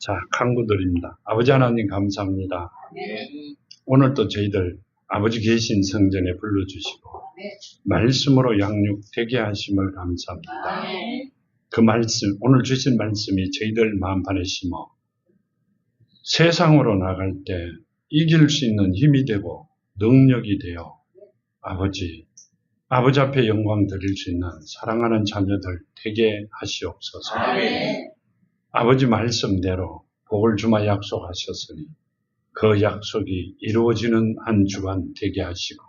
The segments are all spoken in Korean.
자, 간구드립니다. 아버지 하나님 감사합니다. 오늘도 저희들 아버지 계신 성전에 불러주시고 말씀으로 양육되게 하심을 감사합니다. 그 말씀, 오늘 주신 말씀이 저희들 마음판에 심어 세상으로 나갈 때 이길 수 있는 힘이 되고 능력이 되어 아버지 앞에 영광 드릴 수 있는 사랑하는 자녀들 되게 하시옵소서. 아버지 말씀대로 복을 주마 약속하셨으니 그 약속이 이루어지는 한 주간 되게 하시고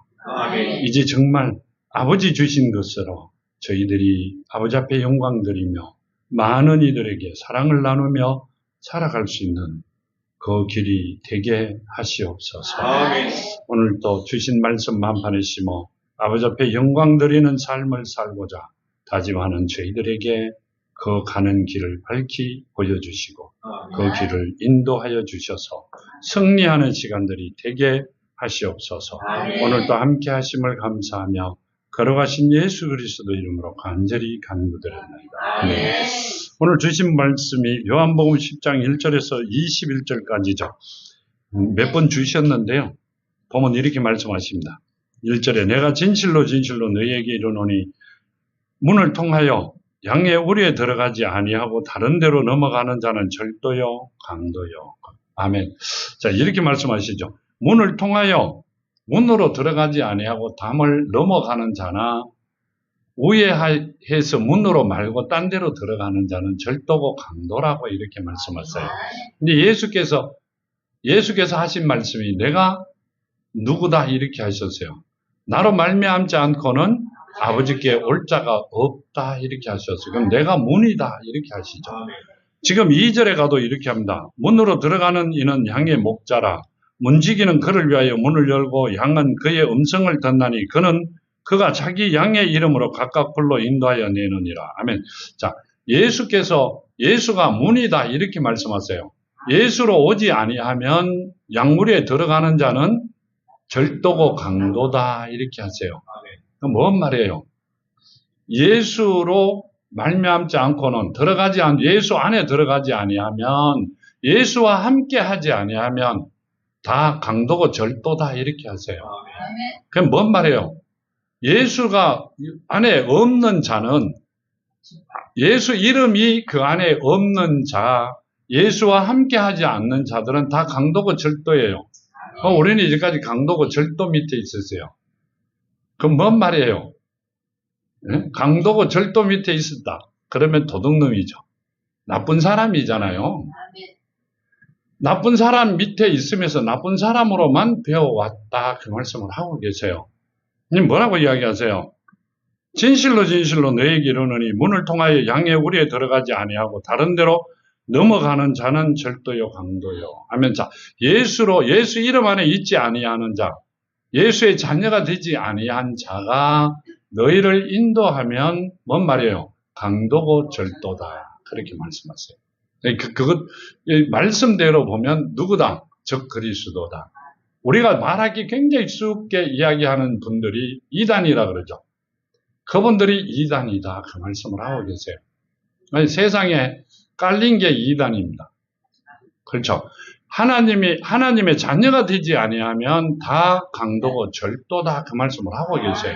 이제 정말 아버지 주신 것으로 저희들이 아버지 앞에 영광 드리며 많은 이들에게 사랑을 나누며 살아갈 수 있는 그 길이 되게 하시옵소서. 오늘도 주신 말씀 만판에 심어 아버지 앞에 영광 드리는 삶을 살고자 다짐하는 저희들에게 그 가는 길을 밝히 보여주시고 그 길을 인도하여 주셔서 승리하는 시간들이 되게 하시옵소서. 오늘도 함께 하심을 감사하며 걸어가신 예수 그리스도 이름으로 간절히 간구드립니다. 네. 오늘 주신 말씀이 요한복음 10장 1절에서 21절까지죠. 몇 번 주셨는데요. 보면 이렇게 말씀하십니다. 1절에 내가 진실로 너희에게 이르노니 문을 통하여 양의 우리에 들어가지 아니하고 다른 데로 넘어가는 자는 절도요 강도요. 아멘. 자, 이렇게 말씀하시죠. 문을 통하여 문으로 들어가지 아니하고 담을 넘어가는 자나 우회해서 문으로 말고 딴 데로 들어가는 자는 절도고 강도라고 이렇게 말씀하세요. 근데 예수께서 하신 말씀이 내가 누구다 이렇게 하셨어요. 나로 말미암지 않고는 아버지께 올 자가 없다 이렇게 하셨어요. 그럼 내가 문이다 이렇게 하시죠. 지금 2절에 가도 이렇게 합니다. 문으로 들어가는 이는 양의 목자라 문지기는 그를 위하여 문을 열고 양은 그의 음성을 듣나니 그가 자기 양의 이름으로 각각 불러 인도하여 내느니라. 아멘. 자, 예수가 문이다 이렇게 말씀하세요. 예수로 오지 아니하면 양무리에 들어가는 자는 절도고 강도다 이렇게 하세요. 뭔 말이에요? 예수로 말미암지 않고는 예수 안에 들어가지 아니하면 예수와 함께 하지 아니하면 다 강도고 절도다 이렇게 하세요. 그럼 뭔 말이에요? 예수가 안에 없는 자는 예수 이름이 그 안에 없는 자, 예수와 함께 하지 않는 자들은 다 강도고 절도예요. 우리는 이제까지 강도고 절도 밑에 있었어요. 그럼 뭔 말이에요? 강도고 절도 밑에 있었다. 그러면 도둑놈이죠. 나쁜 사람이잖아요. 나쁜 사람 밑에 있으면서 나쁜 사람으로만 배워왔다. 그 말씀을 하고 계세요. 뭐라고 이야기하세요? 진실로 너희에게 이르노니 문을 통하여 양의 우리에 들어가지 아니하고 다른 데로 넘어가는 자는 절도요 강도요. 아멘. 자, 예수 이름 안에 있지 아니하는 자, 예수의 자녀가 되지 아니한 자가 너희를 인도하면 뭔 말이에요? 강도고 절도다. 그렇게 말씀하세요. 그것 말씀대로 보면 누구다? 적 그리스도다. 우리가 말하기 굉장히 쉽게 이야기하는 분들이 이단이라 그러죠. 그분들이 이단이다. 그 말씀을 하고 계세요. 아니, 세상에 깔린 게 이단입니다. 그렇죠. 하나님의 자녀가 되지 아니하면 다 강도고 절도다. 그 말씀을 하고 계세요.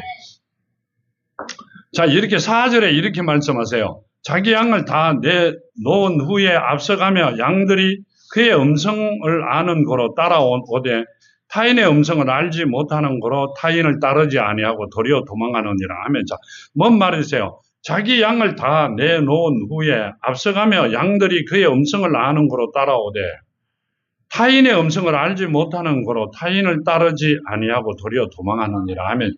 자, 이렇게 4절에 이렇게 말씀하세요. 자기 양을 다 내놓은 후에 앞서가며 양들이 그의 음성을 아는 고로 따라오되 타인의 음성을 알지 못하는 고로 타인을 따르지 아니하고 도리어 도망하느니라 하면, 자, 뭔 말이세요? 자기 양을 다 내놓은 후에 앞서가며 양들이 그의 음성을 아는 고로 따라오되 타인의 음성을 알지 못하는 고로 타인을 따르지 아니하고 도리어 도망하느니라 하면,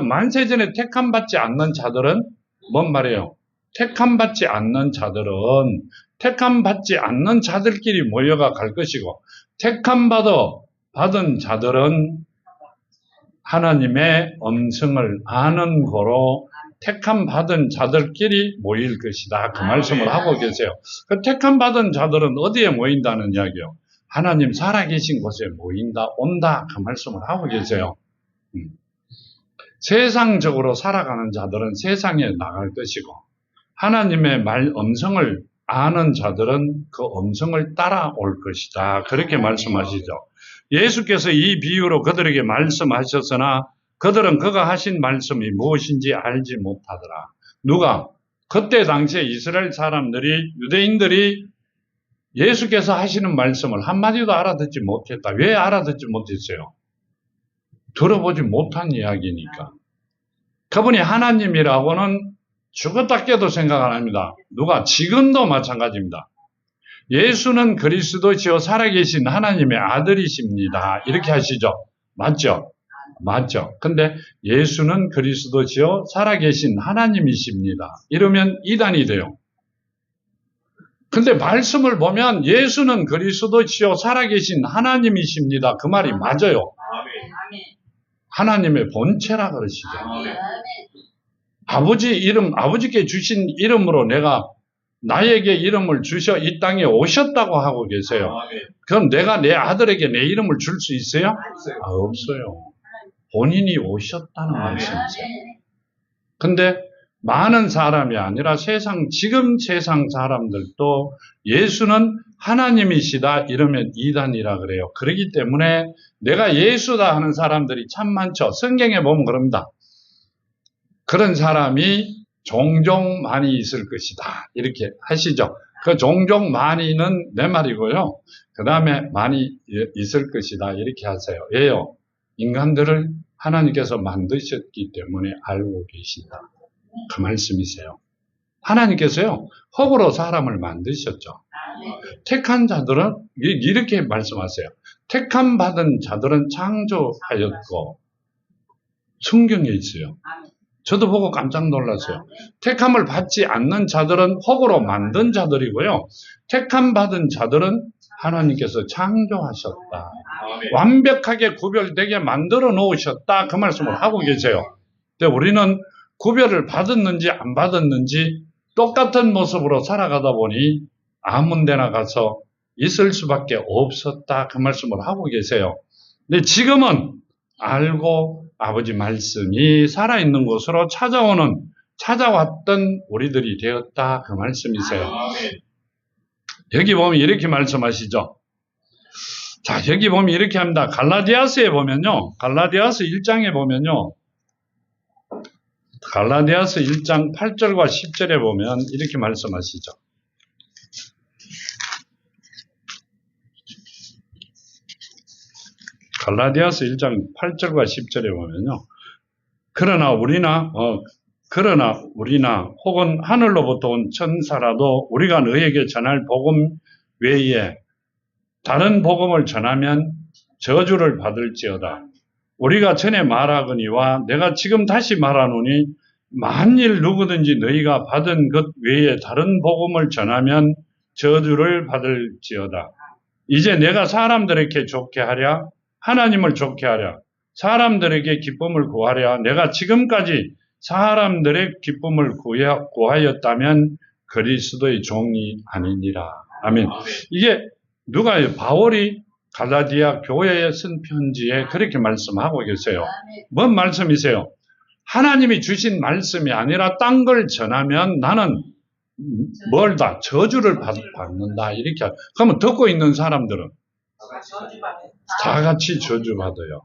만세전에 택함받지 않는 자들은 뭔 말이에요? 택함받지 않는 자들끼리 모여가 갈 것이고, 택함받은 자들은 하나님의 음성을 아는 고로 택함받은 자들끼리 모일 것이다. 그 말씀을 하고 계세요. 그 택함받은 자들은 어디에 모인다는 이야기요? 하나님 살아계신 곳에 온다. 그 말씀을 하고 계세요. 세상적으로 살아가는 자들은 세상에 나갈 것이고, 하나님의 음성을 아는 자들은 그 음성을 따라올 것이다. 그렇게 말씀하시죠. 예수께서 이 비유로 그들에게 말씀하셨으나 그들은 그가 하신 말씀이 무엇인지 알지 못하더라. 누가? 그때 당시에 이스라엘 사람들이, 유대인들이 예수께서 하시는 말씀을 한마디도 알아듣지 못했다. 왜 알아듣지 못했어요? 들어보지 못한 이야기니까. 그분이 하나님이라고는 죽었다 깨도 생각 안 합니다. 누가? 지금도 마찬가지입니다. 예수는 그리스도시요 살아계신 하나님의 아들이십니다. 이렇게 하시죠. 맞죠? 맞죠. 근데 예수는 그리스도시요 살아계신 하나님이십니다. 이러면 이단이 돼요. 근데 말씀을 보면 예수는 그리스도시요 살아계신 하나님이십니다. 그 말이 맞아요. 하나님의 본체라 그러시죠. 아버지 이름, 아버지께 주신 이름으로 내가 나에게 이름을 주셔 이 땅에 오셨다고 하고 계세요. 그럼 내가 내 아들에게 내 이름을 줄 수 있어요? 없어요. 본인이 오셨다는 말씀이세요. 근데 많은 사람이 아니라 지금 세상 사람들도 예수는 하나님이시다 이러면 이단이라 그래요. 그렇기 때문에 내가 예수다 하는 사람들이 참 많죠. 성경에 보면 그럽니다. 그런 사람이 종종 많이 있을 것이다. 이렇게 하시죠. 그 종종 많이는 내 말이고요. 그 다음에 많이 있을 것이다. 이렇게 하세요. 왜요? 인간들을 하나님께서 만드셨기 때문에 알고 계신다. 그 말씀이세요. 하나님께서요, 허구로 사람을 만드셨죠. 택한 자들은, 이렇게 말씀하세요. 택함 받은 자들은 창조하였고, 성경에 있어요. 저도 보고 깜짝 놀랐어요. 택함을 받지 않는 자들은 허구로 만든 자들이고요. 택함 받은 자들은 하나님께서 창조하셨다. 완벽하게 구별되게 만들어 놓으셨다. 그 말씀을 하고 계세요. 근데 우리는 구별을 받았는지 안 받았는지 똑같은 모습으로 살아가다 보니 아무 데나 가서 있을 수밖에 없었다. 그 말씀을 하고 계세요. 근데 지금은 알고 아버지 말씀이 살아있는 곳으로 찾아왔던 우리들이 되었다. 그 말씀이세요. 여기 보면 이렇게 말씀하시죠. 자, 여기 보면 이렇게 합니다. 갈라디아서에 보면요. 갈라디아서 1장에 보면요. 갈라디아서 1장 8절과 10절에 보면 이렇게 말씀하시죠. 갈라디아서 1장 8절과 10절에 보면요. 그러나 우리나 혹은 하늘로부터 온 천사라도 우리가 너에게 전할 복음 외에 다른 복음을 전하면 저주를 받을지어다. 우리가 전에 말하거니와 내가 지금 다시 말하노니 만일 누구든지 너희가 받은 것 외에 다른 복음을 전하면 저주를 받을지어다. 이제 내가 사람들에게 좋게 하랴 하나님을 좋게 하랴 사람들에게 기쁨을 구하랴 내가 지금까지 사람들의 기쁨을 구하였다면 그리스도의 종이 아니니라. 아멘. 이게 누가요? 바울이 갈라디아 교회에 쓴 편지에 그렇게 말씀하고 계세요. 뭔 말씀이세요? 하나님이 주신 말씀이 아니라 딴 걸 전하면 나는 뭘다? 저주를 받는다. 이렇게. 그러면 듣고 있는 사람들은 다 같이 저주받아요.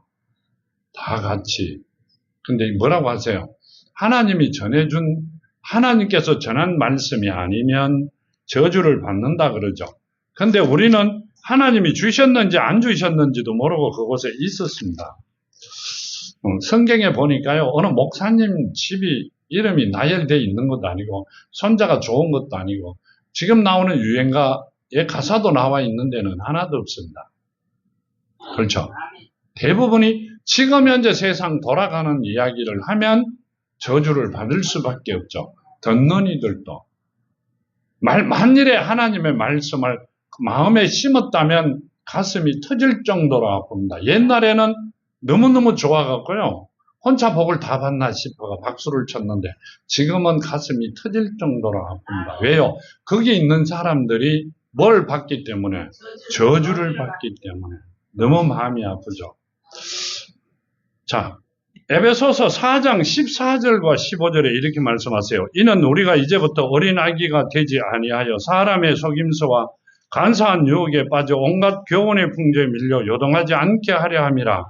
다 같이. 근데 뭐라고 하세요? 하나님께서 전한 말씀이 아니면 저주를 받는다 그러죠. 근데 우리는 하나님이 주셨는지 안 주셨는지도 모르고 그곳에 있었습니다. 성경에 보니까요, 어느 목사님 집이 이름이 나열되어 있는 것도 아니고, 손자가 좋은 것도 아니고, 지금 나오는 유행가의 가사도 나와 있는 데는 하나도 없습니다. 그렇죠? 대부분이 지금 현재 세상 돌아가는 이야기를 하면 저주를 받을 수밖에 없죠. 듣는 이들도. 만일에 하나님의 말씀을 마음에 심었다면 가슴이 터질 정도로 아픕니다. 옛날에는 너무너무 좋아갖고요. 혼자 복을 다 받나 싶어가 박수를 쳤는데 지금은 가슴이 터질 정도로 아픕니다. 왜요? 거기 있는 사람들이 뭘 받기 때문에? 저주를 받기 때문에. 너무 마음이 아프죠. 자, 에베소서 4장 14절과 15절에 이렇게 말씀하세요. 이는 우리가 이제부터 어린아기가 되지 아니하여 사람의 속임수와 간사한 유혹에 빠져 온갖 교훈의 풍조에 밀려 요동하지 않게 하려 함이라.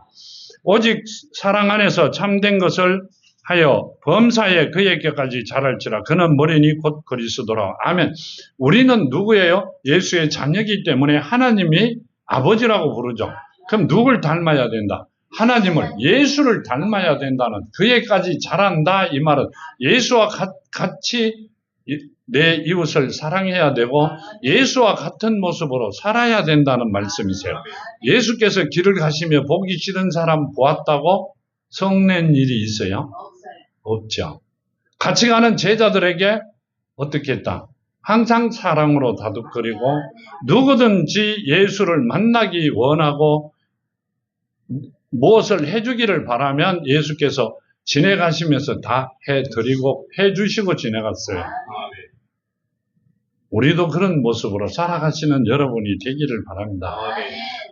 오직 사랑 안에서 참된 것을 하여 범사에 그에게까지 자랄지라. 그는 머리니 곧 그리스도라. 아멘. 우리는 누구예요? 예수의 자녀이기 때문에 하나님이 아버지라고 부르죠. 그럼 누굴 닮아야 된다? 하나님을, 예수를 닮아야 된다는, 그에까지 자란다 이 말은 예수와 같이 내 이웃을 사랑해야 되고 예수와 같은 모습으로 살아야 된다는 말씀이세요. 예수께서 길을 가시며 보기 싫은 사람 보았다고 성낸 일이 있어요? 없죠. 같이 가는 제자들에게 어떻게 했다? 항상 사랑으로 다독거리고 누구든지 예수를 만나기 원하고 무엇을 해주기를 바라면 예수께서 지내가시면서 다 해드리고 해주시고 지내갔어요. 우리도 그런 모습으로 살아가시는 여러분이 되기를 바랍니다.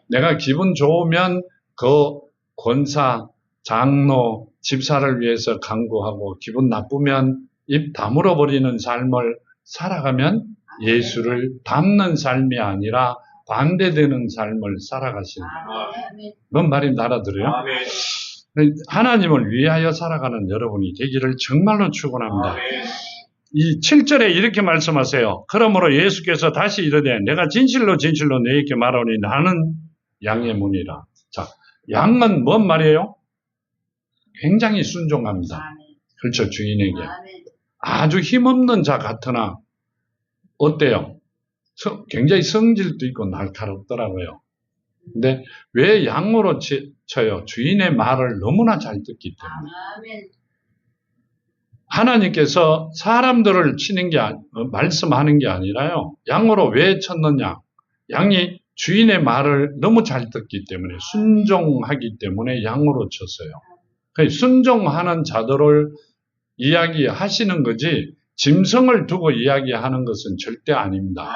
내가 기분 좋으면 그 권사, 장로, 집사를 위해서 간구하고 기분 나쁘면 입 다물어 버리는 삶을 살아가면 예수를 닮는 삶이 아니라 반대되는 삶을 살아가시는 거예요. 뭔 말인지 알아들어요? 하나님을 위하여 살아가는 여러분이 되기를 정말로 축원합니다. 이 7절에 이렇게 말씀하세요. 그러므로 예수께서 다시 이르되 내가 진실로 진실로 너희에게 말하노니 나는 양의 문이라. 자, 양은 뭔 말이에요? 굉장히 순종합니다. 그렇죠, 주인에게. 아주 힘없는 자 같으나 어때요? 굉장히 성질도 있고 날카롭더라고요. 근데 왜 양으로 쳐요? 주인의 말을 너무나 잘 듣기 때문에. 하나님께서 사람들을 치는 게 말씀하는 게 아니라요. 양으로 왜 쳤느냐? 양이 주인의 말을 너무 잘 듣기 때문에 순종하기 때문에 양으로 쳤어요. 순종하는 자들을 이야기하시는 거지 짐승을 두고 이야기하는 것은 절대 아닙니다.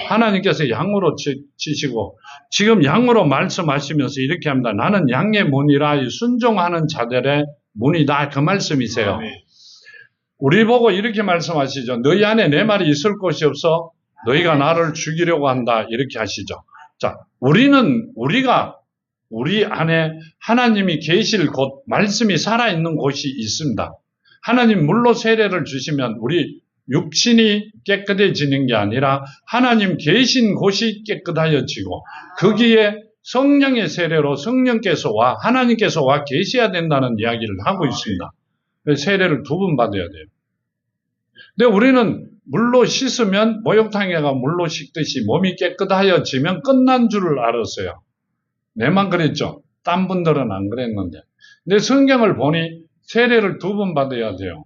하나님께서 양으로 치시고 지금 양으로 말씀하시면서 이렇게 합니다. 나는 양의 문이라 순종하는 자들의 문이다. 그 말씀이세요. 우리 보고 이렇게 말씀하시죠. 너희 안에 내 말이 있을 곳이 없어 너희가 나를 죽이려고 한다. 이렇게 하시죠. 자, 우리 안에 하나님이 계실 곳, 말씀이 살아있는 곳이 있습니다. 하나님 물로 세례를 주시면 우리 육신이 깨끗해지는 게 아니라 하나님 계신 곳이 깨끗하여지고 거기에 성령의 세례로 성령께서 하나님께서 계셔야 된다는 이야기를 하고 있습니다. 세례를 2번 받아야 돼요. 근데 우리는 물로 씻으면 목욕탕에가 물로 씻듯이 몸이 깨끗하여지면 끝난 줄을 알았어요. 내만 그랬죠. 딴 분들은 안 그랬는데. 근데 성경을 보니 세례를 2번 받아야 돼요.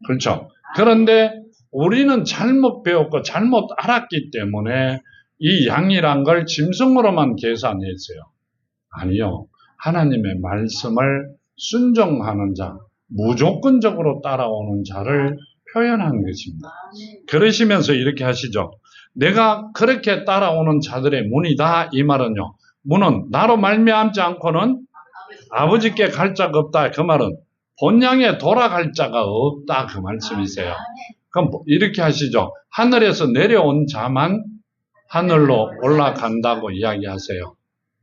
그렇죠. 그런데 우리는 잘못 배웠고 잘못 알았기 때문에 이 양이란 걸 짐승으로만 계산했어요. 아니요. 하나님의 말씀을 순종하는 자, 무조건적으로 따라오는 자를 표현한 것입니다. 그러시면서 이렇게 하시죠. 내가 그렇게 따라오는 자들의 문이다. 이 말은요. 문은 나로 말미암지 않고는 아버지께 갈 자가 없다. 그 말은 본향에 돌아갈 자가 없다. 그 말씀이세요. 그럼 이렇게 하시죠. 하늘에서 내려온 자만 하늘로 올라간다고 이야기하세요.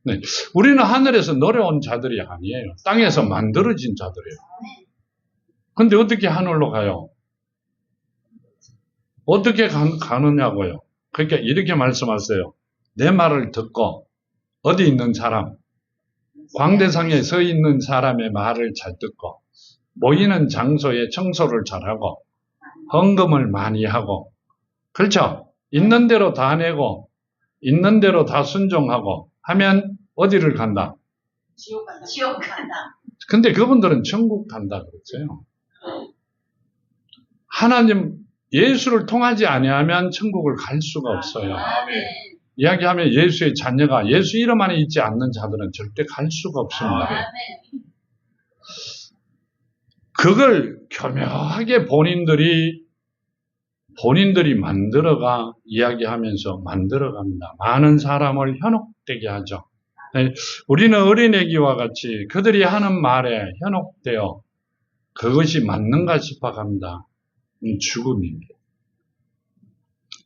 네. 우리는 하늘에서 내려온 자들이 아니에요. 땅에서 만들어진 자들이에요. 근데 어떻게 하늘로 가요? 어떻게 가느냐고요? 그러니까 이렇게 말씀하세요. 내 말을 듣고 어디 있는 사람, 광대상에 서 있는 사람의 말을 잘 듣고 모이는 장소에 청소를 잘하고 헌금을 많이 하고 그렇죠? 있는 대로 다 내고 있는 대로 다 순종하고 하면 어디를 간다? 지옥 간다. 지옥 간다. 근데 그분들은 천국 간다 그랬어요. 하나님 예수를 통하지 아니하면 천국을 갈 수가 없어요. 이야기하면 예수의 자녀가 예수 이름 안에 있지 않는 자들은 절대 갈 수가 없습니다. 그걸 교묘하게 본인들이 만들어가 이야기하면서 만들어갑니다. 많은 사람을 현혹되게 하죠. 우리는 어린애기와 같이 그들이 하는 말에 현혹되어 그것이 맞는가 싶어 갑니다. 죽음입니다.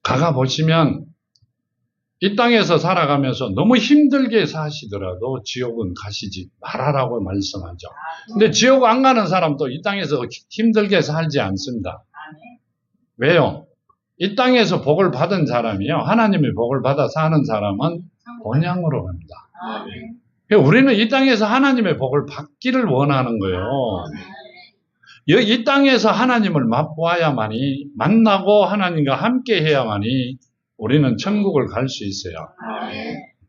가보시면 이 땅에서 살아가면서 너무 힘들게 사시더라도 지옥은 가시지 말아라고 말씀하죠. 근데 지옥 안 가는 사람도 이 땅에서 힘들게 살지 않습니다. 왜요? 이 땅에서 복을 받은 사람이요. 하나님의 복을 받아 사는 사람은 본향으로 갑니다. 우리는 이 땅에서 하나님의 복을 받기를 원하는 거예요. 이 땅에서 하나님을 맛보아야만이, 만나고 하나님과 함께 해야만이 우리는 천국을 갈 수 있어요.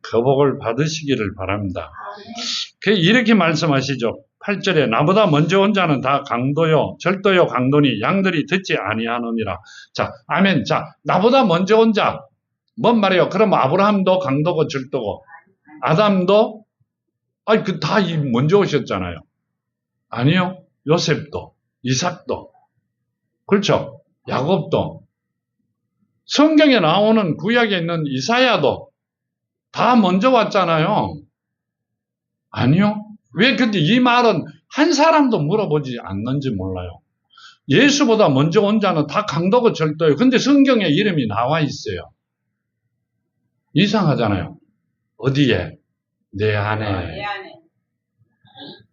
그 복을 받으시기를 바랍니다. 이렇게 말씀하시죠. 8절에 나보다 먼저 온 자는 다 강도요 절도요 강도니 양들이 듣지 아니하느니라. 자, 아멘. 자, 나보다 먼저 온 자, 뭔 말이에요? 그럼 아브라함도 강도고 절도고 아담도 다 먼저 오셨잖아요. 아니요. 요셉도 이삭도 그렇죠. 야곱도 성경에 나오는 구약에 있는 이사야도 다 먼저 왔잖아요. 아니요. 왜 근데 이 말은 한 사람도 물어보지 않는지 몰라요. 예수보다 먼저 온 자는 다 강도고 절도예요. 근데 성경에 이름이 나와 있어요. 이상하잖아요. 어디에? 내 안에.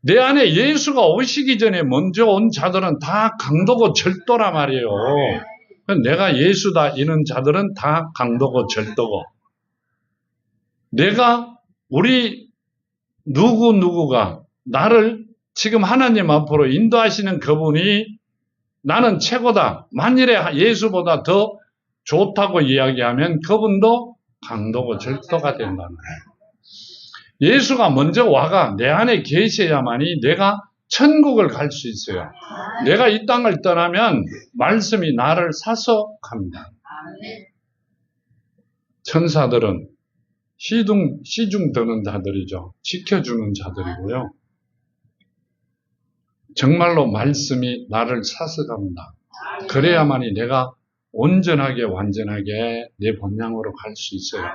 내 안에 예수가 오시기 전에 먼저 온 자들은 다 강도고 절도라 말이에요. 내가 예수다 이런 자들은 다 강도고 절도고, 내가 우리 누구가 나를 지금 하나님 앞으로 인도하시는 그분이 나는 최고다, 만일에 예수보다 더 좋다고 이야기하면 그분도 강도고 절도가 된다는 거예요. 예수가 먼저 와가 내 안에 계셔야만이 내가 천국을 갈 수 있어요. 내가 이 땅을 떠나면 말씀이 나를 사서 갑니다. 천사들은 시중 드는 자들이죠. 지켜주는 자들이고요. 정말로 말씀이 나를 사서 갑니다. 그래야만이 내가 온전하게 완전하게 내 본향으로 갈 수 있어요.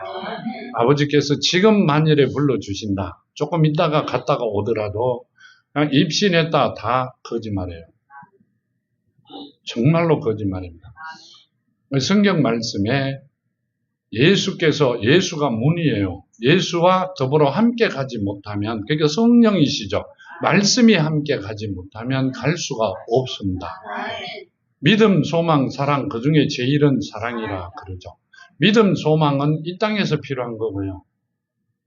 아버지께서 지금 만일에 불러주신다, 조금 있다가 갔다가 오더라도 그냥 입신했다, 다 거짓말이에요. 정말로 거짓말입니다. 성경 말씀에 예수가 문이에요. 예수와 더불어 함께 가지 못하면, 그러니까 성령이시죠. 말씀이 함께 가지 못하면 갈 수가 없습니다. 믿음, 소망, 사랑, 그 중에 제일은 사랑이라 그러죠. 믿음, 소망은 이 땅에서 필요한 거고요.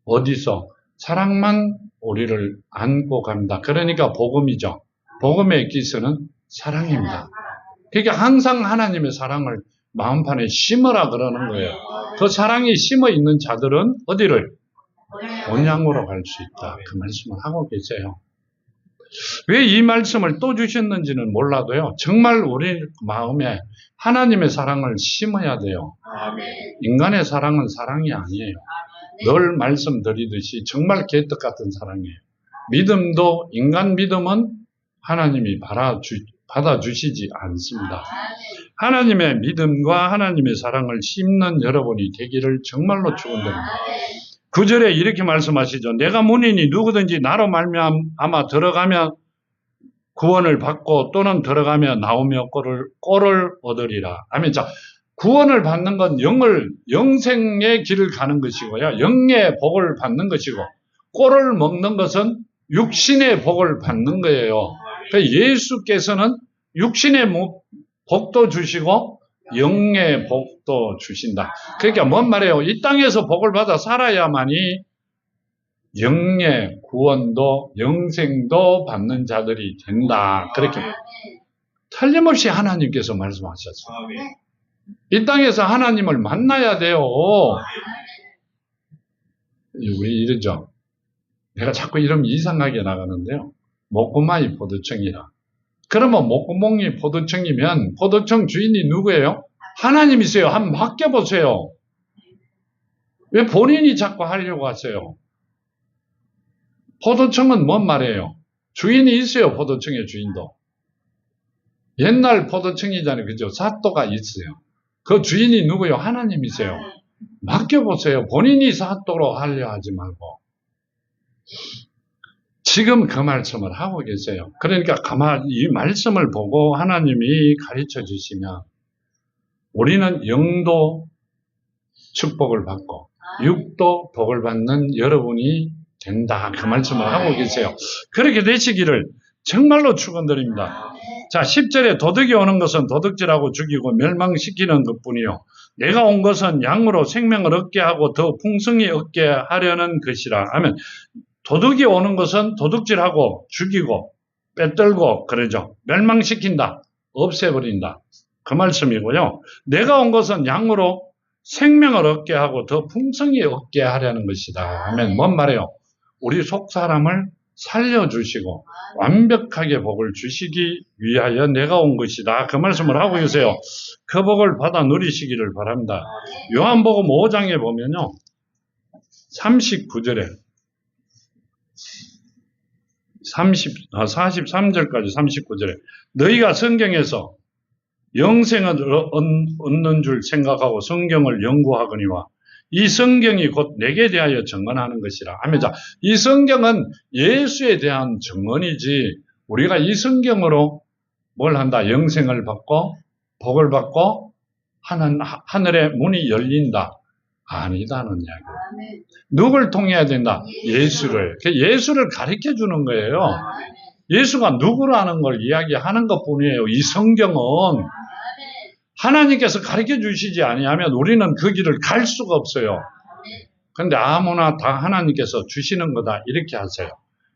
어디서? 사랑만 우리를 안고 갑니다. 그러니까 복음이죠. 복음의 기서는 사랑입니다. 그러니까 항상 하나님의 사랑을 마음판에 심으라 그러는 거예요. 그 사랑이 심어 있는 자들은 어디를? 본향으로 갈 수 있다. 그 말씀을 하고 계세요. 왜 이 말씀을 또 주셨는지는 몰라도요, 정말 우리 마음에 하나님의 사랑을 심어야 돼요. 인간의 사랑은 사랑이 아니에요. 늘 말씀드리듯이 정말 개떡 같은 사랑이에요. 믿음도, 인간 믿음은 하나님이 받아주시지 않습니다. 하나님의 믿음과 하나님의 사랑을 심는 여러분이 되기를 정말로 축원드립니다. 9절에 이렇게 말씀하시죠. 내가 문이니 누구든지 나로 말미암아 들어가면 구원을 받고 또는 들어가며 나오며 꼴을 얻으리라. 아멘. 자, 구원을 받는 건 영생의 길을 가는 것이고요. 영의 복을 받는 것이고, 꼴을 먹는 것은 육신의 복을 받는 거예요. 그러니까 예수께서는 육신의 복도 주시고 영의 복도 주신다. 그러니까 뭔 말이에요? 이 땅에서 복을 받아 살아야만이 영의 구원도 영생도 받는 자들이 된다. 그렇게 틀림없이 하나님께서 말씀하셨어요. 이 땅에서 하나님을 만나야 돼요. 우리 이러죠. 내가 자꾸 이러면 이상하게 나가는데요. 목구마이 포도청이라. 그러면 목구멍이 포도청이면 포도청 주인이 누구예요? 하나님이세요. 한번 맡겨보세요. 왜 본인이 자꾸 하려고 하세요? 포도청은 뭔 말이에요? 주인이 있어요. 포도청의 주인도. 옛날 포도청이잖아요. 그죠? 사또가 있어요. 그 주인이 누구예요? 하나님이세요. 맡겨보세요. 본인이 사또로 하려 하지 말고. 지금 그 말씀을 하고 계세요. 그러니까 가만히 이 말씀을 보고 하나님이 가르쳐 주시면 우리는 영도 축복을 받고 육도 복을 받는 여러분이 된다. 그 말씀을 하고 계세요. 그렇게 되시기를 정말로 축원드립니다. 자, 10절에 도둑이 오는 것은 도둑질하고 죽이고 멸망시키는 것뿐이요. 내가 온 것은 양으로 생명을 얻게 하고 더 풍성히 얻게 하려는 것이라 하면 도둑이 오는 것은 도둑질하고 죽이고 빼들고 그러죠. 멸망시킨다. 없애버린다. 그 말씀이고요. 내가 온 것은 양으로 생명을 얻게 하고 더 풍성히 얻게 하려는 것이다 하면 뭔 말이에요? 우리 속 사람을 살려주시고 완벽하게 복을 주시기 위하여 내가 온 것이다. 그 말씀을 하고 계세요. 그 복을 받아 누리시기를 바랍니다. 요한복음 5장에 보면요. 39절에 43절까지 39절에 너희가 성경에서 영생을 얻는 줄 생각하고 성경을 연구하거니와 이 성경이 곧 내게 대하여 증언하는 것이라 하며, 자, 이 성경은 예수에 대한 증언이지 우리가 이 성경으로 뭘 한다? 영생을 받고 복을 받고 하늘의 문이 열린다. 아니다는 이야기예요. 누굴 통해야 된다? 예수를. 예수를 가르쳐 주는 거예요. 예수가 누구라는 걸 이야기하는 것뿐이에요. 이 성경은 하나님께서 가르쳐 주시지 아니하면 우리는 그 길을 갈 수가 없어요. 그런데 아무나 다 하나님께서 주시는 거다 이렇게 하세요.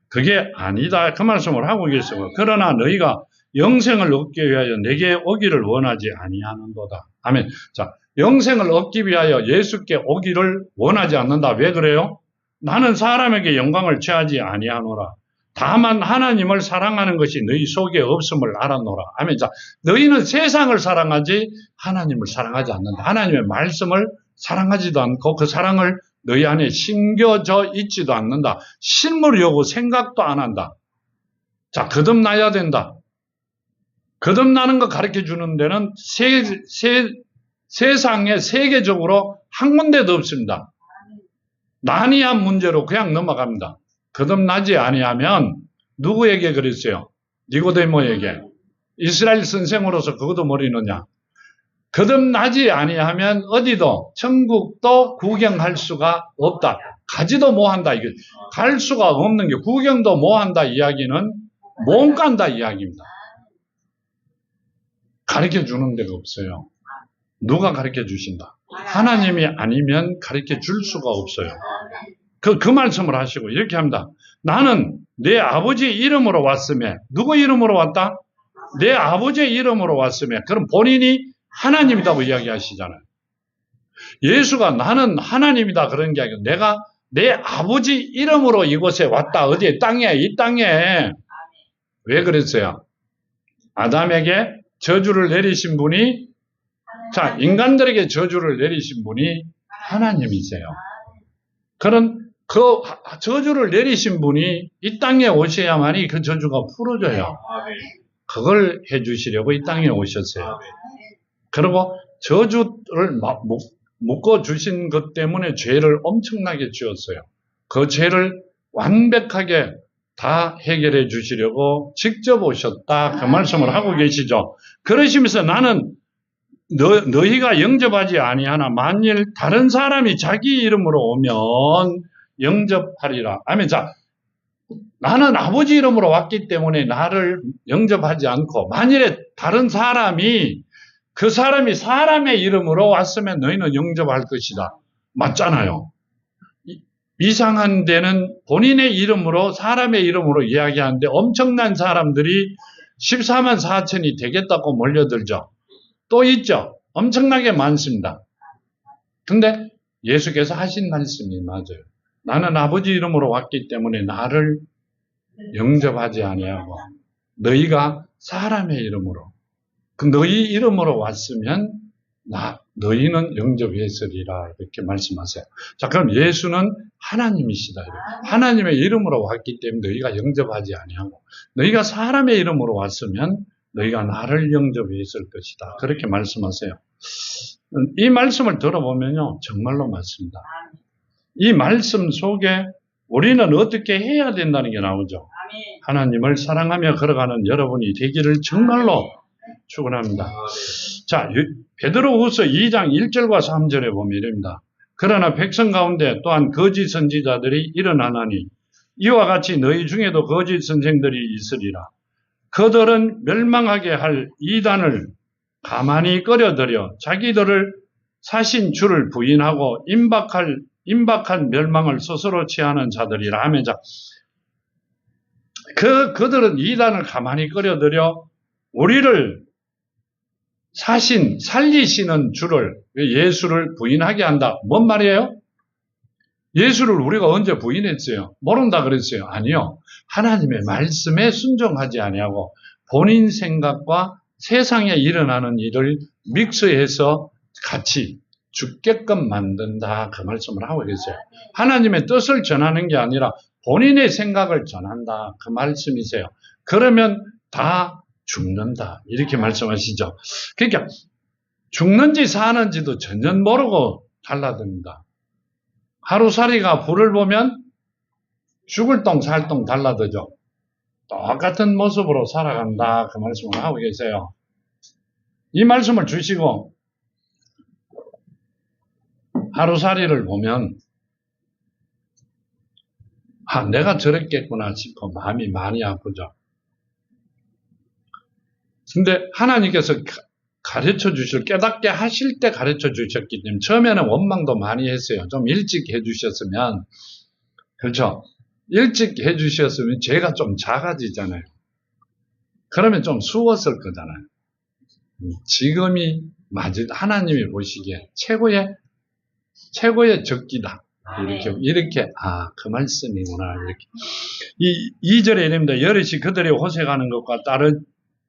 그게 아니다. 그 말씀을 하고 계세요. 그러나 너희가 영생을 얻기 위하여 내게 오기를 원하지 아니하는도다. 아멘. 자, 영생을 얻기 위하여 예수께 오기를 원하지 않는다. 왜 그래요? 나는 사람에게 영광을 취하지 아니하노라. 다만 하나님을 사랑하는 것이 너희 속에 없음을 알았노라. 아멘. 자, 너희는 세상을 사랑하지 하나님을 사랑하지 않는다. 하나님의 말씀을 사랑하지도 않고 그 사랑을 너희 안에 심겨져 있지도 않는다. 실물이 오고 생각도 안 한다. 자, 거듭나야 된다. 거듭나는 거 가르쳐 주는 데는 세상에 세계적으로 한 군데도 없습니다. 난이한 문제로 그냥 넘어갑니다. 거듭나지 아니하면 누구에게 그랬어요? 니고데모에게. 이스라엘 선생으로서 그것도 모르느냐. 거듭나지 아니하면 어디도 천국도 구경할 수가 없다. 가지도 못한다. 이게 갈 수가 없는 게 구경도 못한다 이야기는 못 간다 이야기입니다. 가르쳐 주는 데가 없어요. 누가 가르쳐 주신다? 하나님이 아니면 가르쳐 줄 수가 없어요. 그 말씀을 하시고 이렇게 합니다. 나는 내 아버지 이름으로 왔으며, 누구 이름으로 왔다? 내 아버지의 이름으로 왔으며, 그럼 본인이 하나님이라고 이야기하시잖아요. 예수가 나는 하나님이다 그런 게 아니고 내가 내 아버지 이름으로 이곳에 왔다. 어디에? 땅에, 이 땅에. 왜 그랬어요? 아담에게 저주를 내리신 분이, 자, 인간들에게 저주를 내리신 분이 하나님이세요. 그런 그 저주를 내리신 분이 이 땅에 오셔야만이 그 저주가 풀어져요. 그걸 해주시려고 이 땅에 오셨어요. 그리고 저주를 묶어주신 것 때문에 죄를 엄청나게 지었어요. 그 죄를 완벽하게 다 해결해 주시려고 직접 오셨다. 그 말씀을 하고 계시죠. 그러시면서 나는 너희가 영접하지 아니하나 만일 다른 사람이 자기 이름으로 오면 영접하리라. 아멘. 자, 나는 아버지 이름으로 왔기 때문에 나를 영접하지 않고 만일에 다른 사람이 그 사람이 사람의 이름으로 왔으면 너희는 영접할 것이다. 맞잖아요. 이상한 데는 본인의 이름으로 사람의 이름으로 이야기하는데 엄청난 사람들이 14만 4천이 되겠다고 몰려들죠. 또 있죠. 엄청나게 많습니다. 근데 예수께서 하신 말씀이 맞아요. 나는 아버지 이름으로 왔기 때문에 나를 영접하지 아니하고 너희가 사람의 이름으로, 그 너희 이름으로 왔으면 너희는 영접했으리라 이렇게 말씀하세요. 자, 그럼 예수는 하나님이시다. 하나님의 이름으로 왔기 때문에 너희가 영접하지 아니하고 너희가 사람의 이름으로 왔으면 너희가 나를 영접했을 것이다. 그렇게 말씀하세요. 이 말씀을 들어보면요, 정말로 맞습니다. 이 말씀 속에 우리는 어떻게 해야 된다는 게 나오죠. 아멘. 하나님을 사랑하며 걸어가는 여러분이 되기를 정말로 축원합니다. 자, 베드로후서 2장 1절과 3절에 보면 이랍니다. 그러나 백성 가운데 또한 거짓 선지자들이 일어나나니 이와 같이 너희 중에도 거짓 선생들이 있으리라. 그들은 멸망하게 할 이단을 가만히 꺼려들여 자기들을 사신 주를 부인하고 임박한 멸망을 스스로 취하는 자들이라 하면서 그들은 이단을 가만히 꺼려들여 우리를 살리시는 주를, 예수를 부인하게 한다. 뭔 말이에요? 예수를 우리가 언제 부인했어요? 모른다 그랬어요? 아니요. 하나님의 말씀에 순종하지 아니하고 본인 생각과 세상에 일어나는 일을 믹스해서 같이 죽게끔 만든다. 그 말씀을 하고 계세요. 하나님의 뜻을 전하는 게 아니라 본인의 생각을 전한다. 그 말씀이세요. 그러면 다 죽는다. 이렇게 말씀하시죠. 그러니까 죽는지 사는지도 전혀 모르고 달라듭니다. 하루살이가 불을 보면 죽을 똥 살 똥 달라들죠. 똑같은 모습으로 살아간다. 그 말씀을 하고 계세요. 이 말씀을 주시고 하루살이를 보면 내가 저랬겠구나 싶어 마음이 많이 아프죠. 근데 하나님께서 가르쳐 주실, 깨닫게 하실 때 가르쳐 주셨기 때문에 처음에는 원망도 많이 했어요. 좀 일찍 해주셨으면, 그렇죠? 일찍 해주셨으면 죄가 좀 작아지잖아요. 그러면 좀 수웠을 거잖아요. 지금이 하나님이 보시기에 최고의 적기다. 이렇게, 그 말씀이구나. 이렇게. 2절에 이릅니다. 여럿이 그들의 호색하는 것과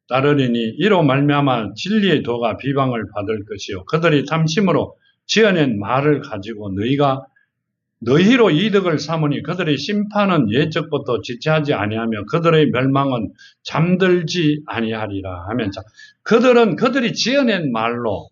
따르리니 이로 말미암아 진리의 도가 비방을 받을 것이요. 그들이 탐심으로 지어낸 말을 가지고 너희로 이득을 삼으니 그들의 심판은 예적부터 지체하지 아니하며 그들의 멸망은 잠들지 아니하리라 하면서 그들이 지어낸 말로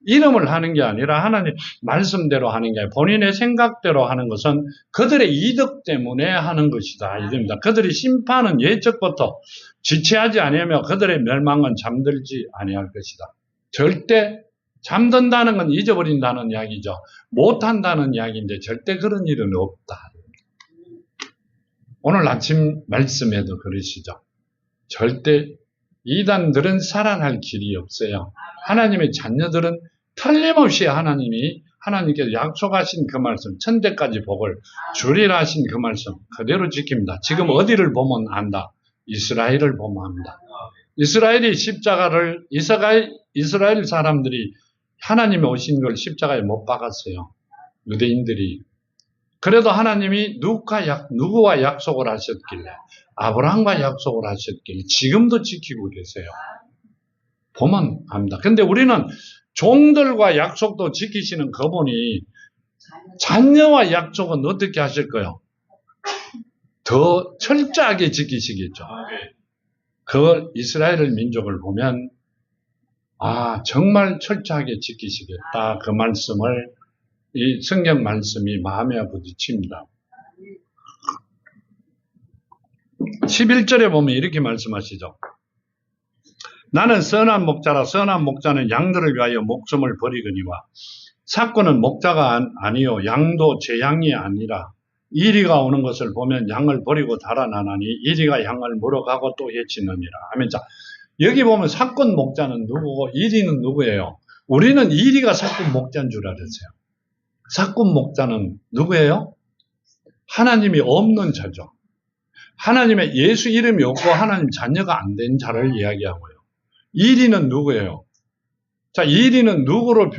이름을 하는 게 아니라 하나님 말씀대로 하는 게 아니라 본인의 생각대로 하는 것은 그들의 이득 때문에 하는 것이다. 이겁니다. 그들의 심판은 예적부터 지체하지 아니하며 그들의 멸망은 잠들지 아니할 것이다. 절대 잠든다는 건 잊어버린다는 이야기죠. 못한다는 이야기인데 절대 그런 일은 없다. 오늘 아침 말씀에도 그러시죠. 절대 이단들은 살아날 길이 없어요. 하나님의 자녀들은 틀림없이 하나님께서 약속하신 그 말씀, 천대까지 복을 주리라 하신 그 말씀 그대로 지킵니다. 지금 어디를 보면 안다. 이스라엘을 보면 합니다. 이스라엘이 이스라엘 사람들이 하나님이 오신 걸 십자가에 못 박았어요. 유대인들이. 그래도 하나님이 누구와 약속을 하셨길래, 아브라함과 약속을 하셨길래 지금도 지키고 계세요. 보면 압니다. 근데 우리는 종들과 약속도 지키시는 그분이 자녀와 약속은 어떻게 하실 거예요? 더 철저하게 지키시겠죠. 그 이스라엘 민족을 보면 정말 철저하게 지키시겠다. 그 말씀을 이 성경 말씀이 마음에 부딪힙니다. 11절에 보면 이렇게 말씀하시죠. 나는 선한 목자라 선한 목자는 양들을 위하여 목숨을 버리거니와 삭구는 목자가 아니요 양도 제 양이 아니라 이리가 오는 것을 보면 양을 버리고 달아나나니 이리가 양을 물어가고 또 해치느니라 하면서 여기 보면 삭군 목자는 누구고 이리는 누구예요? 우리는 이리가 삭군 목자인 줄 알았어요. 삭군 목자는 누구예요? 하나님이 없는 자죠. 하나님의 예수 이름이 없고 하나님 자녀가 안 된 자를 이야기하고요. 이리는 누구예요? 자, 이리는 누구로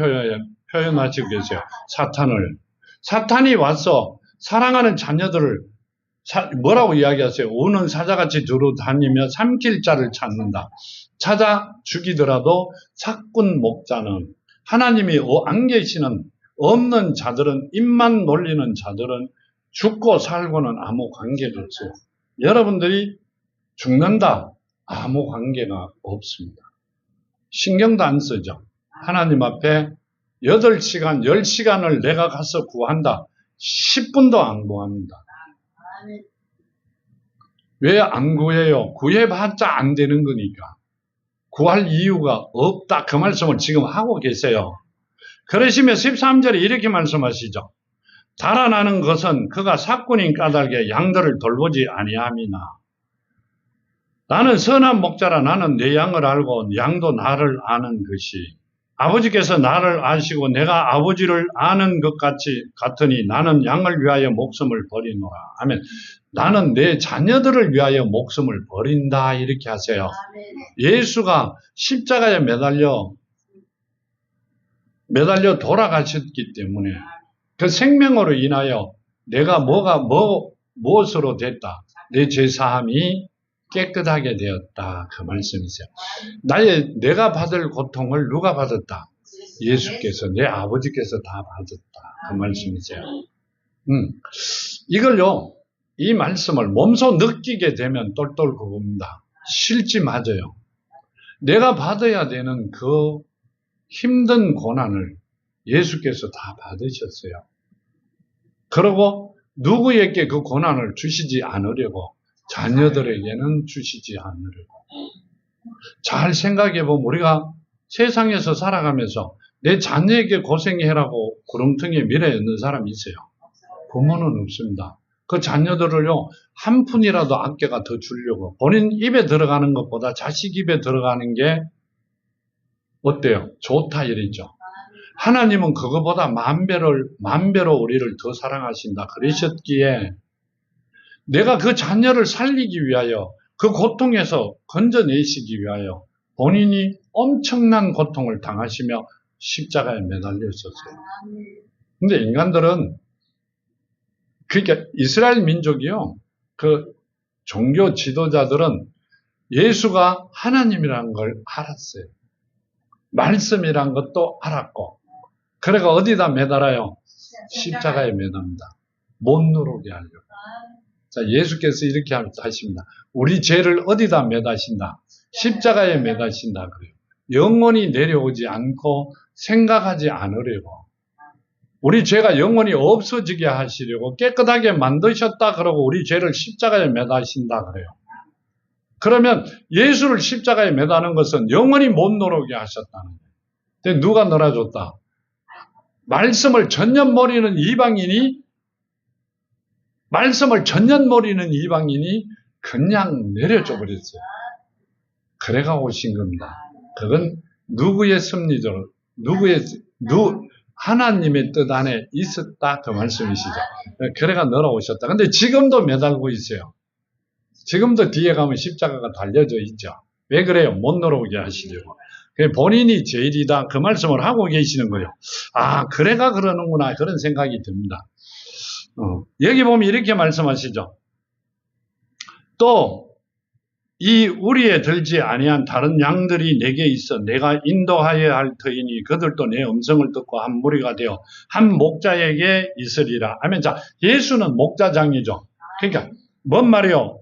표현하시고 계세요? 사탄을. 사탄이 와서 사랑하는 자녀들을 뭐라고 이야기하세요? 우는 사자같이 두루 다니며 삼킬 자를 찾는다. 찾아 죽이더라도 삭군 목자는 하나님이 안 계시는 없는 자들은 입만 놀리는 자들은 죽고 살고는 아무 관계가 없어요. 여러분들이 죽는다. 아무 관계가 없습니다. 신경도 안 쓰죠. 하나님 앞에 8시간, 10시간을 내가 가서 구한다. 10분도 안 구합니다. 왜 안 구해요? 구해봤자 안 되는 거니까. 구할 이유가 없다. 그 말씀을 지금 하고 계세요. 그러시면 13절에 이렇게 말씀하시죠. 달아나는 것은 그가 삭군인 까닭에 양들을 돌보지 아니함이나. 나는 선한 목자라. 나는 내 양을 알고 양도 나를 아는 것이. 아버지께서 나를 아시고 내가 아버지를 아는 것 같으니 나는 양을 위하여 목숨을 버리노라. 아멘. 나는 내 자녀들을 위하여 목숨을 버린다. 이렇게 하세요. 예수가 십자가에 매달려 돌아가셨기 때문에 그 생명으로 인하여 내가 무엇으로 됐다. 내 죄사함이 깨끗하게 되었다. 그 말씀이세요. 내가 받을 고통을 누가 받았다? 예수께서, 내 아버지께서 다 받았다. 그 말씀이세요. 이걸요, 이 말씀을 몸소 느끼게 되면 똘똘 굽습니다. 실지 맞아요. 내가 받아야 되는 그 힘든 고난을 예수께서 다 받으셨어요. 그리고 누구에게 그 고난을 주시지 않으려고, 자녀들에게는 주시지 않으려고. 잘 생각해 보면 우리가 세상에서 살아가면서 내 자녀에게 고생해라고 구렁텅이에 밀어넣는 사람이 있어요. 부모는 없습니다. 그 자녀들을요, 한 푼이라도 아껴가 더 주려고. 본인 입에 들어가는 것보다 자식 입에 들어가는 게 어때요? 좋다 이랬죠. 하나님은 그거보다 만 배로 우리를 더 사랑하신다. 그러셨기에 내가 그 자녀를 살리기 위하여, 그 고통에서 건져내시기 위하여 본인이 엄청난 고통을 당하시며 십자가에 매달렸었어요. 근데 인간들은, 그러니까 이스라엘 민족이요, 그 종교 지도자들은 예수가 하나님이라는 걸 알았어요. 말씀이란 것도 알았고, 그래가 어디다 매달아요? 십자가에 매답니다. 못 누르게 하려고. 자, 예수께서 이렇게 하십니다. 우리 죄를 어디다 매다신다? 십자가에 매다신다 그래요. 영원히 내려오지 않고 생각하지 않으려고. 우리 죄가 영원히 없어지게 하시려고 깨끗하게 만드셨다 그러고 우리 죄를 십자가에 매다신다 그래요. 그러면 예수를 십자가에 매다는 것은 영원히 못 놀게 하셨다는 거예요. 근데 누가 놀아줬다? 말씀을 전년 모르는 이방인이 그냥 내려줘 버렸어요. 그래가 오신 겁니다. 그건 누구의 섭리죠? 하나님의 뜻 안에 있었다. 그 말씀이시죠. 그래가 늘어오셨다. 근데 지금도 매달고 있어요. 지금도 뒤에 가면 십자가가 달려져 있죠. 왜 그래요? 못 늘어오게 하시려고. 본인이 제일이다. 그 말씀을 하고 계시는 거예요. 아, 그래가 그러는구나. 그런 생각이 듭니다. 여기 보면 이렇게 말씀하시죠. 또 이 우리에 들지 아니한 다른 양들이 내게 있어 내가 인도하여야 할 터이니 그들도 내 음성을 듣고 한 무리가 되어 한 목자에게 있으리라. 아멘. 자, 예수는 목자장이죠. 그러니까 뭔 말이요?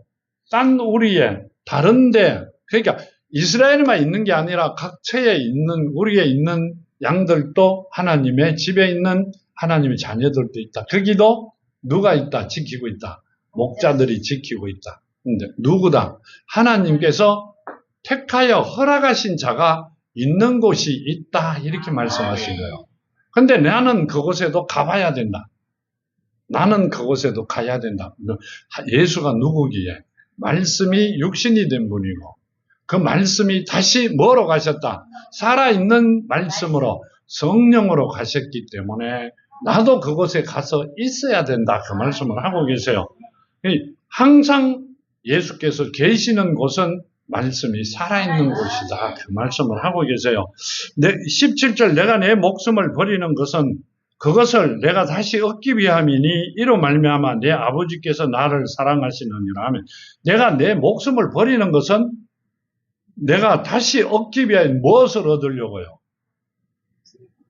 딴 우리에 다른데, 그러니까 이스라엘에만 있는 게 아니라 각처에 있는, 우리에 있는 양들도 하나님의 집에 있는 하나님의 자녀들도 있다. 거기도 누가 있다? 지키고 있다. 목자들이 지키고 있다. 근데 누구다? 하나님께서 택하여 허락하신 자가 있는 곳이 있다. 이렇게 말씀하신 거예요. 근데 나는 그곳에도 가봐야 된다. 나는 그곳에도 가야 된다. 예수가 누구기에? 말씀이 육신이 된 분이고, 그 말씀이 다시 뭐로 가셨다? 살아있는 말씀으로, 성령으로 가셨기 때문에 나도 그곳에 가서 있어야 된다. 그 말씀을 하고 계세요. 항상 예수께서 계시는 곳은 말씀이 살아있는 곳이다. 그 말씀을 하고 계세요. 17절, 내가 내 목숨을 버리는 것은 그것을 내가 다시 얻기 위함이니 이로 말미암아 내 아버지께서 나를 사랑하시느니라 하면, 내가 내 목숨을 버리는 것은 내가 다시 얻기 위하여 무엇을 얻으려고요?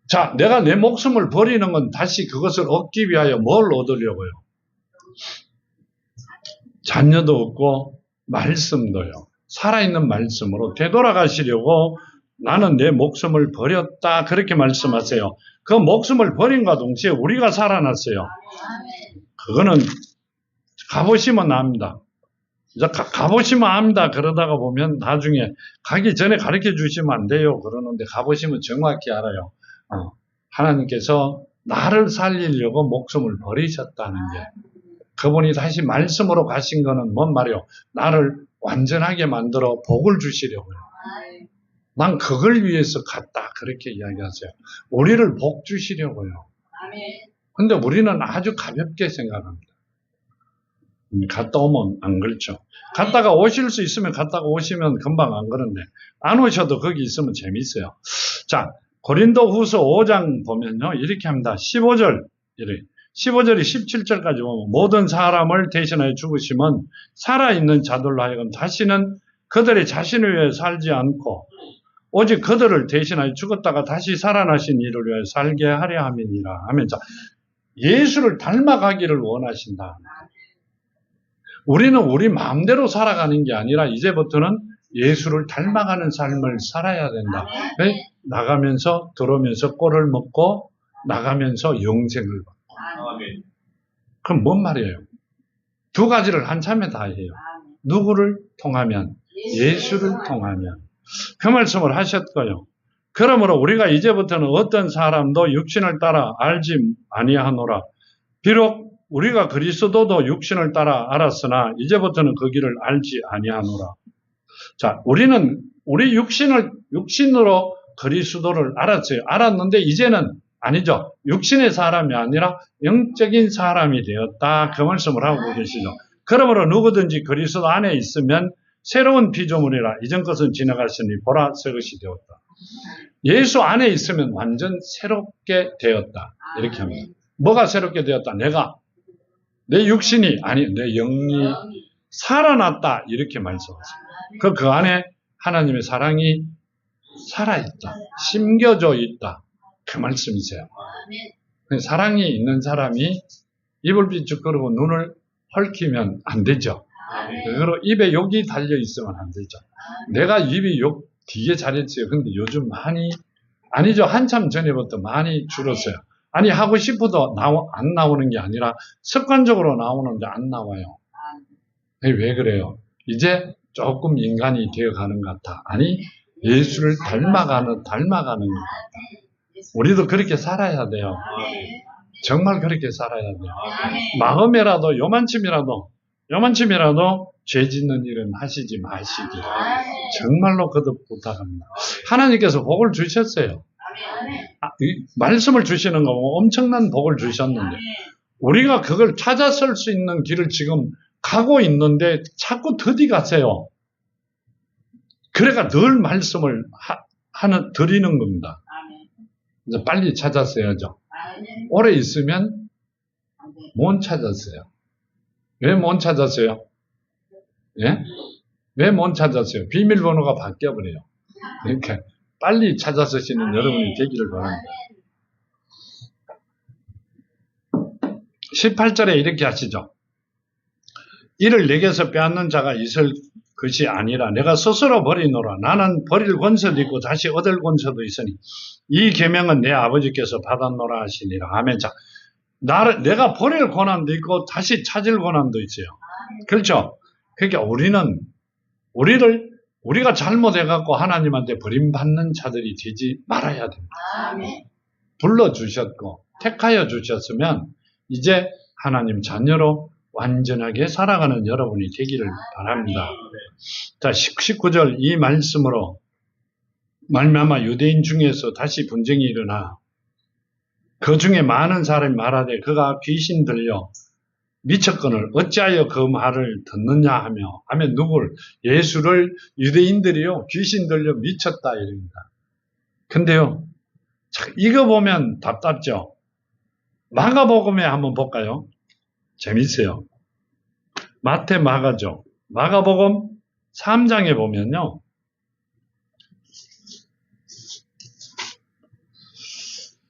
자, 내가 내 목숨을 버리는 건 다시 그것을 얻기 위하여 뭘 얻으려고요? 자녀도 얻고 말씀도요. 살아있는 말씀으로 되돌아가시려고 나는 내 목숨을 버렸다. 그렇게 말씀하세요. 그 목숨을 버린과 동시에 우리가 살아났어요. 그거는 가보시면 압니다. 이제 가보시면 압니다. 그러다가 보면 나중에 가기 전에 가르쳐 주시면 안 돼요. 그러는데 가보시면 정확히 알아요. 하나님께서 나를 살리려고 목숨을 버리셨다는 게. 그분이 다시 말씀으로 가신 거는 뭔 말이요? 나를 완전하게 만들어 복을 주시려고요. 난 그걸 위해서 갔다. 그렇게 이야기하세요. 우리를 복 주시려고요. 근데 우리는 아주 가볍게 생각합니다. 갔다 오면 안 그렇죠. 갔다가 오실 수 있으면 갔다가 오시면 금방 안 그런데 안 오셔도 거기 있으면 재밌어요. 자, 고린도 후서 5장 보면요. 이렇게 합니다. 15절이 17절까지 보면 모든 사람을 대신하여 죽으시면 살아있는 자들로 하여금 다시는 그들의 자신을 위해 살지 않고 오직 그들을 대신하여 죽었다가 다시 살아나신 이를 위해 살게 하려 함이니라 하면서 예수를 닮아가기를 원하신다. 우리는 우리 마음대로 살아가는 게 아니라 이제부터는 예수를 닮아가는 삶을 살아야 된다. 나가면서 들어오면서 꼴을 먹고 나가면서 영생을 받고. 그럼 뭔 말이에요? 두 가지를 한참에 다 해요. 누구를 통하면? 예수를 통하면. 그 말씀을 하셨고요. 그러므로 우리가 이제부터는 어떤 사람도 육신을 따라 알지 아니하노라. 비록 우리가 그리스도도 육신을 따라 알았으나 이제부터는 그 길을 알지 아니하노라. 자, 우리는 우리 육신으로 그리스도를 알았어요. 알았는데 이제는 아니죠. 육신의 사람이 아니라 영적인 사람이 되었다. 그 말씀을 하고 계시죠. 그러므로 누구든지 그리스도 안에 있으면 새로운 피조물이라 이전 것은 지나갔으니 보라 새 것이 되었다. 예수 안에 있으면 완전 새롭게 되었다. 이렇게 합니다. 뭐가 새롭게 되었다? 내 육신이 아니 내 영이 살아났다. 이렇게 말씀하십니다. 그 안에 하나님의 사랑이 살아있다. 심겨져 있다. 그 말씀이세요. 사랑이 있는 사람이 입을 비축거리고 눈을 헐키면 안 되죠. 그리고 입에 욕이 달려 있으면 안 되죠. 내가 입이 욕 되게 잘했어요. 근데 요즘 아니죠. 한참 전에부터 많이 줄었어요. 아니, 하고 싶어도 안 나오는 게 아니라 습관적으로 나오는데 안 나와요. 왜 그래요? 이제 조금 인간이 되어가는 것 같아. 아니, 예수를 닮아가는 것 같다. 우리도 그렇게 살아야 돼요. 정말 그렇게 살아야 돼요. 마음에라도 요만큼이라도 죄 짓는 일은 하시지 마시기. 정말로 거듭 부탁합니다. 하나님께서 복을 주셨어요. 말씀을 주시는 거 엄청난 복을 주셨는데 우리가 그걸 찾아설 수 있는 길을 지금 가고 있는데 자꾸 더디 가세요. 그래가 늘 말씀을 드리는 겁니다. 이제 빨리 찾았어야죠. 오래 있으면 못 찾았어요. 왜 못 찾았어요? 예? 왜 못 찾았어요? 비밀번호가 바뀌어버려요. 그러니까 빨리 찾아서시는 여러분이 되기를 바랍니다. 18절에 이렇게 하시죠. 이를 내게서 빼앗는 자가 있을 것이 아니라 내가 스스로 버리노라. 나는 버릴 권세도 있고 다시 얻을 권세도 있으니 이 계명은 내 아버지께서 받았노라 하시니라. 아멘. 자, 내가 버릴 권한도 있고 다시 찾을 권한도 있어요. 그렇죠? 그러니까 우리가 잘못해갖고 하나님한테 버림받는 자들이 되지 말아야 됩니다. 불러주셨고 택하여 주셨으면 이제 하나님 자녀로 완전하게 살아가는 여러분이 되기를 바랍니다. 자, 19절 이 말씀으로 말미암아 유대인 중에서 다시 분쟁이 일어나 그 중에 많은 사람이 말하되 그가 귀신 들려 미쳤거늘 어찌하여 그 말을 듣느냐 하며 누굴? 예수를 유대인들이요 귀신 들려 미쳤다 이럽니다. 근데요 이거 보면 답답죠. 마가복음에 한번 볼까요? 재밌어요. 마태 마가죠. 마가복음 3장에 보면요.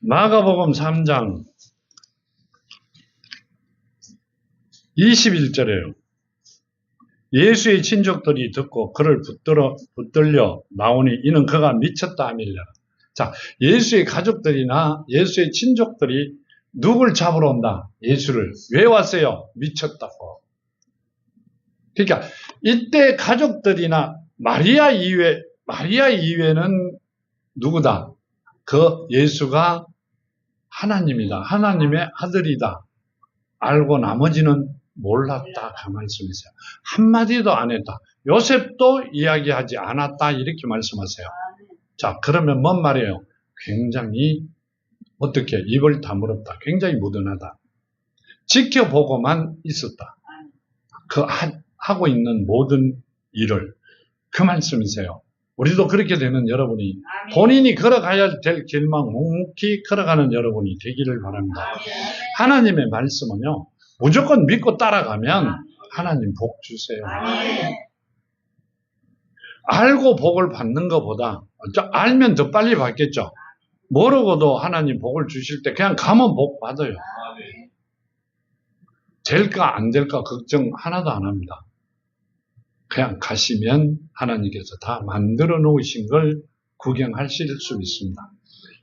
마가복음 3장 21절에요. 예수의 친족들이 듣고 그를 붙들려 나오니 이는 그가 미쳤다 하밀라. 자, 예수의 가족들이나 예수의 친족들이 누굴 잡으러 온다? 예수를. 왜 왔어요? 미쳤다고. 그러니까 이때 가족들이나 마리아 이외는 누구다? 그 예수가 하나님이다. 하나님의 아들이다. 알고 나머지는 몰랐다. 그 말씀이세요. 한마디도 안 했다. 요셉도 이야기하지 않았다. 이렇게 말씀하세요. 자, 그러면 뭔 말이에요? 굉장히 어떻게 입을 다물었다. 굉장히 무던하다. 지켜보고만 있었다. 그 하고 있는 모든 일을. 그 말씀이세요. 우리도 그렇게 되는 여러분이 본인이 걸어가야 될 길만 묵묵히 걸어가는 여러분이 되기를 바랍니다. 하나님의 말씀은요. 무조건 믿고 따라가면 하나님 복 주세요. 알고 복을 받는 것보다 알면 더 빨리 받겠죠. 모르고도 하나님 복을 주실 때 그냥 가면 복 받아요. 될까 안 될까 걱정 하나도 안 합니다. 그냥 가시면 하나님께서 다 만들어 놓으신 걸 구경하실 수 있습니다.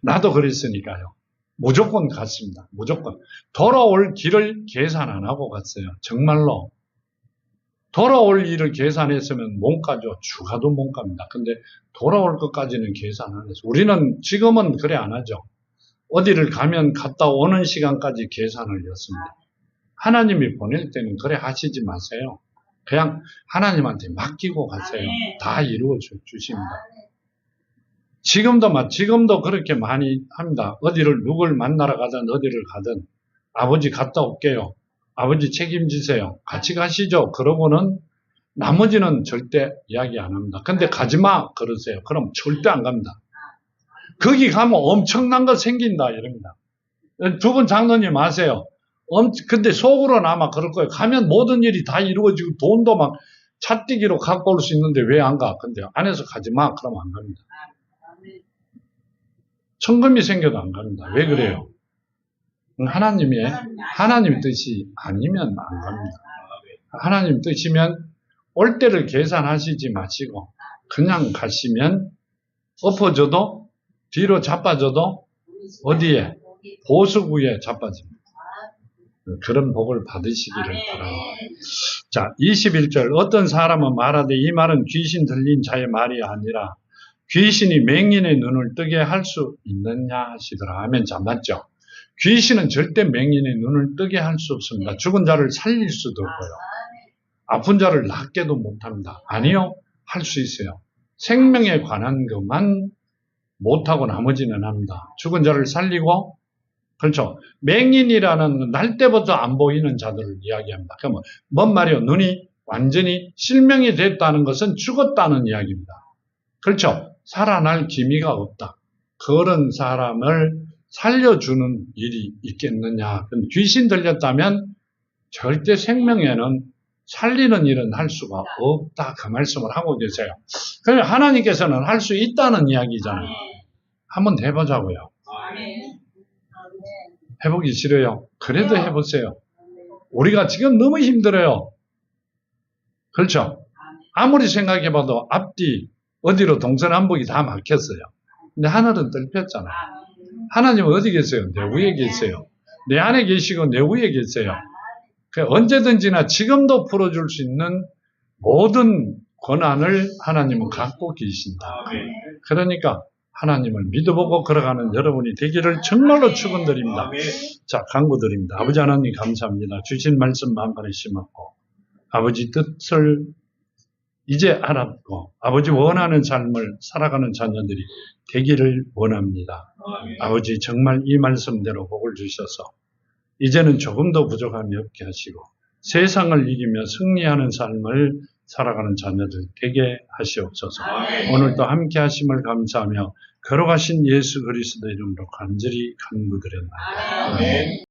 나도 그랬으니까요. 무조건 갔습니다. 무조건. 돌아올 길을 계산 안 하고 갔어요. 정말로. 돌아올 일을 계산했으면 못 가죠. 죽어도 못 갑니다. 근데 돌아올 것까지는 계산 안 해서. 우리는 지금은 그래 안 하죠. 어디를 가면 갔다 오는 시간까지 계산을 했습니다. 하나님이 보낼 때는 그래 하시지 마세요. 그냥 하나님한테 맡기고 가세요. 다 이루어 주십니다. 지금도 그렇게 많이 합니다. 어디를 누굴 만나러 가든 어디를 가든 아버지 갔다 올게요. 아버지 책임지세요. 같이 가시죠. 그러고는 나머지는 절대 이야기 안 합니다. 근데 가지마 그러세요. 그럼 절대 안 갑니다. 거기 가면 엄청난 거 생긴다 이럽니다. 두 분 장로님 아세요? 근데 속으로는 아마 그럴 거예요. 가면 모든 일이 다 이루어지고 돈도 막 차뛰기로 갖고 올 수 있는데 왜 안 가? 근데 안에서 가지 마. 그러면 안 갑니다. 천금이 생겨도 안 갑니다. 왜 그래요? 하나님 뜻이 아니면 안 갑니다. 하나님 뜻이면 올 때를 계산하시지 마시고 그냥 가시면 엎어져도 뒤로 자빠져도 어디에? 보수구에 자빠집니다. 그런 복을 받으시기를 바랍니다. 자, 21절. 어떤 사람은 말하되 이 말은 귀신 들린 자의 말이 아니라 귀신이 맹인의 눈을 뜨게 할 수 있느냐 하시더라. 아멘. 자, 맞죠? 귀신은 절대 맹인의 눈을 뜨게 할 수 없습니다. 죽은 자를 살릴 수도 없고요. 아픈 자를 낫게도 못합니다. 아니요. 할 수 있어요. 생명에 관한 것만 못하고 나머지는 합니다. 죽은 자를 살리고 그렇죠. 맹인이라는 날 때부터 안 보이는 자들을 이야기합니다. 그러면 뭔 말이에요? 눈이 완전히 실명이 됐다는 것은 죽었다는 이야기입니다. 그렇죠. 살아날 기미가 없다. 그런 사람을 살려주는 일이 있겠느냐. 귀신 들렸다면 절대 생명에는 살리는 일은 할 수가 없다. 그 말씀을 하고 계세요. 그러면 하나님께서는 할 수 있다는 이야기잖아요. 한번 해보자고요. 해보기 싫어요. 그래도 해보세요. 우리가 지금 너무 힘들어요. 그렇죠? 아무리 생각해봐도 앞뒤 어디로 동서남북이 다 막혔어요. 근데 하늘은 뚫혔잖아요. 하나님은 어디 계세요? 내 위에 계세요. 내 안에 계시고 내 위에 계세요. 언제든지나 지금도 풀어줄 수 있는 모든 권한을 하나님은 갖고 계신다. 그러니까 하나님을 믿어보고 걸어가는 여러분이 되기를 정말로 축원드립니다. 자, 간구드립니다. 아버지 하나님 감사합니다. 주신 말씀 마음간에 심었고 아버지 뜻을 이제 알았고 아버지 원하는 삶을 살아가는 자녀들이 되기를 원합니다. 아버지 정말 이 말씀대로 복을 주셔서 이제는 조금 더 부족함이 없게 하시고 세상을 이기며 승리하는 삶을 살아가는 자녀들 되게 하시옵소서. 오늘도 함께 하심을 감사하며 걸어가신 예수 그리스도 이름으로 간절히 간구드렸나이다. 아멘.